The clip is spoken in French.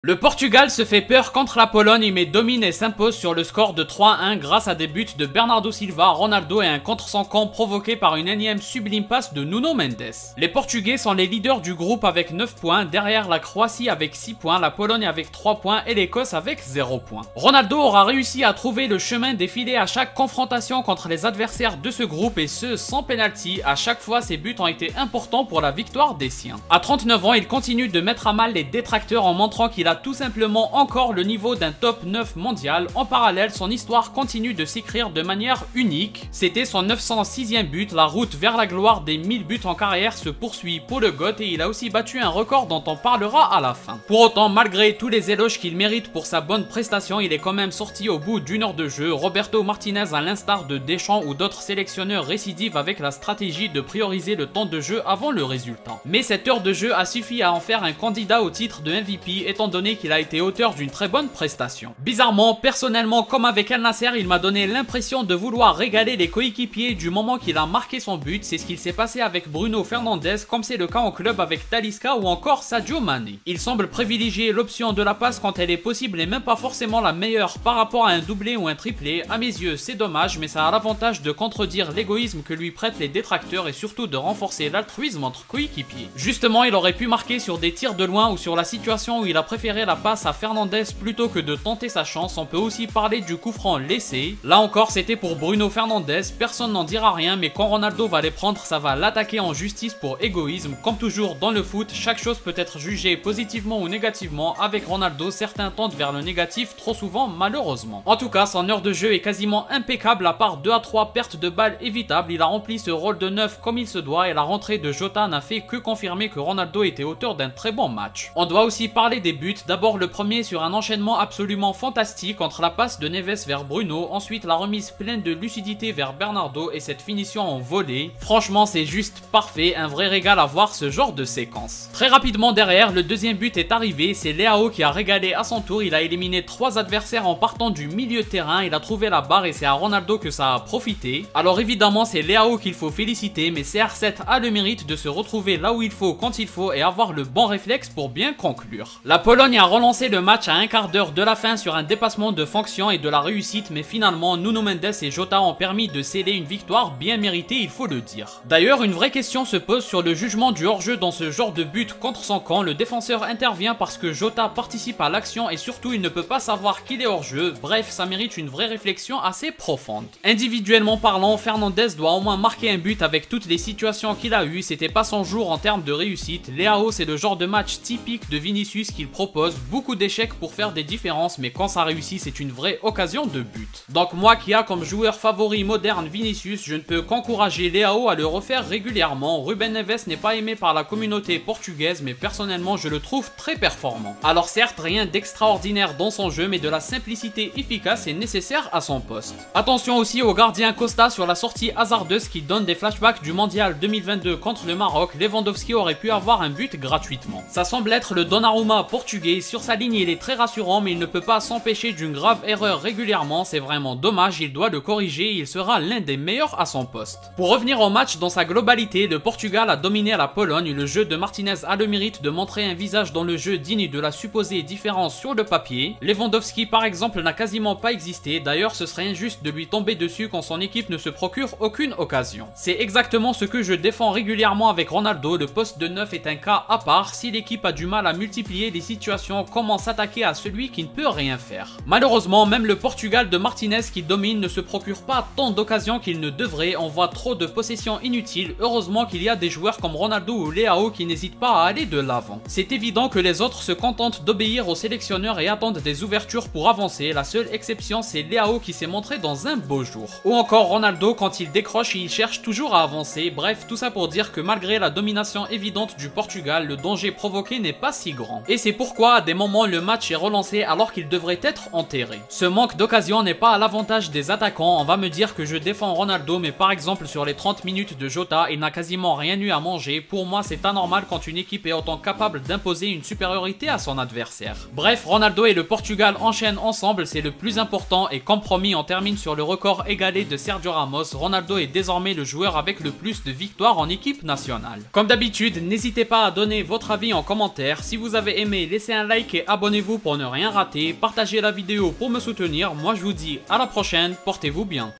Le Portugal se fait peur contre la Pologne mais domine et s'impose sur le score de 3-1 grâce à des buts de Bernardo Silva, Ronaldo et un contre son camp provoqué par une énième sublime passe de Nuno Mendes. Les Portugais sont les leaders du groupe avec 9 points, derrière la Croatie avec 6 points, la Pologne avec 3 points et l'Écosse avec 0 points. Ronaldo aura réussi à trouver le chemin défilé à chaque confrontation contre les adversaires de ce groupe et ce sans penalty. À chaque fois ses buts ont été importants pour la victoire des siens. À 39 ans il continue de mettre à mal les détracteurs en montrant qu'il a tout simplement encore le niveau d'un top 9 mondial. En parallèle, son histoire continue de s'écrire de manière unique. C'était son 906e but, la route vers la gloire des 1000 buts en carrière se poursuit pour le GOAT et il a aussi battu un record dont on parlera à la fin. Pour autant, malgré tous les éloges qu'il mérite pour sa bonne prestation, il est quand même sorti au bout d'une heure de jeu. Roberto Martinez, à l'instar de Deschamps ou d'autres sélectionneurs, récidive avec la stratégie de prioriser le temps de jeu avant le résultat. Mais cette heure de jeu a suffi à en faire un candidat au titre de MVP étant donné qu'il a été auteur d'une très bonne prestation. Bizarrement, personnellement, comme avec Al Nasser, il m'a donné l'impression de vouloir régaler les coéquipiers du moment qu'il a marqué son but. C'est ce qu'il s'est passé avec Bruno Fernandes, comme c'est le cas en club avec Talisca ou encore Sadio Mané. Il semble privilégier l'option de la passe quand elle est possible et même pas forcément la meilleure par rapport à un doublé ou un triplé. À mes yeux, c'est dommage, mais ça a l'avantage de contredire l'égoïsme que lui prêtent les détracteurs et surtout de renforcer l'altruisme entre coéquipiers. Justement, il aurait pu marquer sur des tirs de loin ou sur la situation où il a préféré la passe à Fernandes plutôt que de tenter sa chance. On peut aussi parler du coup franc laissé. Là encore, c'était pour Bruno Fernandes, personne n'en dira rien, mais quand Ronaldo va les prendre, ça va l'attaquer en justice pour égoïsme. Comme toujours dans le foot, chaque chose peut être jugée positivement ou négativement. Avec Ronaldo, certains tendent vers le négatif, trop souvent malheureusement. En tout cas, son heure de jeu est quasiment impeccable, à part 2 à 3 pertes de balles évitables. Il a rempli ce rôle de neuf comme il se doit et la rentrée de Jota n'a fait que confirmer que Ronaldo était auteur d'un très bon match. On doit aussi parler des buts. D'abord le premier sur un enchaînement absolument fantastique entre la passe de Neves vers Bruno, ensuite la remise pleine de lucidité vers Bernardo et cette finition en volée. Franchement c'est juste parfait, un vrai régal à voir ce genre de séquence. Très rapidement derrière, le deuxième but est arrivé, c'est Leao qui a régalé à son tour, il a éliminé 3 adversaires en partant du milieu de terrain, il a trouvé la barre et c'est à Ronaldo que ça a profité. Alors évidemment c'est Leao qu'il faut féliciter, mais CR7 a le mérite de se retrouver là où il faut quand il faut et avoir le bon réflexe pour bien conclure. La Pologne a relancé le match à un quart d'heure de la fin sur un dépassement de fonction et de la réussite, mais finalement Nuno Mendes et Jota ont permis de sceller une victoire bien méritée, il faut le dire. D'ailleurs, une vraie question se pose sur le jugement du hors-jeu dans ce genre de but contre son camp. Le défenseur intervient parce que Jota participe à l'action et surtout il ne peut pas savoir qu'il est hors-jeu. Bref, ça mérite une vraie réflexion assez profonde. Individuellement parlant, Fernandes doit au moins marquer un but avec toutes les situations qu'il a eues, c'était pas son jour en termes de réussite. Leao, c'est le genre de match typique de Vinicius qu'il propose, beaucoup d'échecs pour faire des différences, mais quand ça réussit c'est une vraie occasion de but. Donc moi qui a comme joueur favori moderne Vinicius, je ne peux qu'encourager Leao à le refaire régulièrement. Ruben Neves n'est pas aimé par la communauté portugaise, mais personnellement je le trouve très performant. Alors certes, rien d'extraordinaire dans son jeu, mais de la simplicité efficace est nécessaire à son poste. Attention aussi au gardien Costa sur la sortie hasardeuse qui donne des flashbacks du mondial 2022 contre le Maroc. Lewandowski aurait pu avoir un but gratuitement. Ça semble être le Donnarumma portugais, sur sa ligne il est très rassurant mais il ne peut pas s'empêcher d'une grave erreur régulièrement, c'est vraiment dommage, il doit le corriger et il sera l'un des meilleurs à son poste. Pour revenir au match dans sa globalité, le Portugal a dominé la Pologne, le jeu de Martinez a le mérite de montrer un visage dans le jeu digne de la supposée différence sur le papier. Lewandowski par exemple n'a quasiment pas existé, d'ailleurs ce serait injuste de lui tomber dessus quand son équipe ne se procure aucune occasion. C'est exactement ce que je défends régulièrement avec Ronaldo, le poste de 9 est un cas à part, si l'équipe a du mal à multiplier les situations, comment s'attaquer à celui qui ne peut rien faire. Malheureusement, même le Portugal de Martinez qui domine ne se procure pas tant d'occasions qu'il ne devrait, on voit trop de possessions inutiles, heureusement qu'il y a des joueurs comme Ronaldo ou Leao qui n'hésitent pas à aller de l'avant. C'est évident que les autres se contentent d'obéir aux sélectionneurs et attendent des ouvertures pour avancer, la seule exception c'est Leao qui s'est montré dans un beau jour. Ou encore Ronaldo quand il décroche et il cherche toujours à avancer, bref tout ça pour dire que malgré la domination évidente du Portugal, le danger provoqué n'est pas si grand. Et c'est pourquoi à des moments le match est relancé alors qu'il devrait être enterré. Ce manque d'occasion n'est pas à l'avantage des attaquants, on va me dire que je défends Ronaldo mais par exemple sur les 30 minutes de Jota, il n'a quasiment rien eu à manger. Pour moi c'est anormal quand une équipe est autant capable d'imposer une supériorité à son adversaire. Bref, Ronaldo et le Portugal enchaînent ensemble, c'est le plus important et comme promis on termine sur le record égalé de Sergio Ramos. Ronaldo est désormais le joueur avec le plus de victoires en équipe nationale. Comme d'habitude, n'hésitez pas à donner votre avis en commentaire. Si vous avez aimé, laissez laisser un like et abonnez-vous pour ne rien rater, partagez la vidéo pour me soutenir, moi je vous dis à la prochaine, portez-vous bien.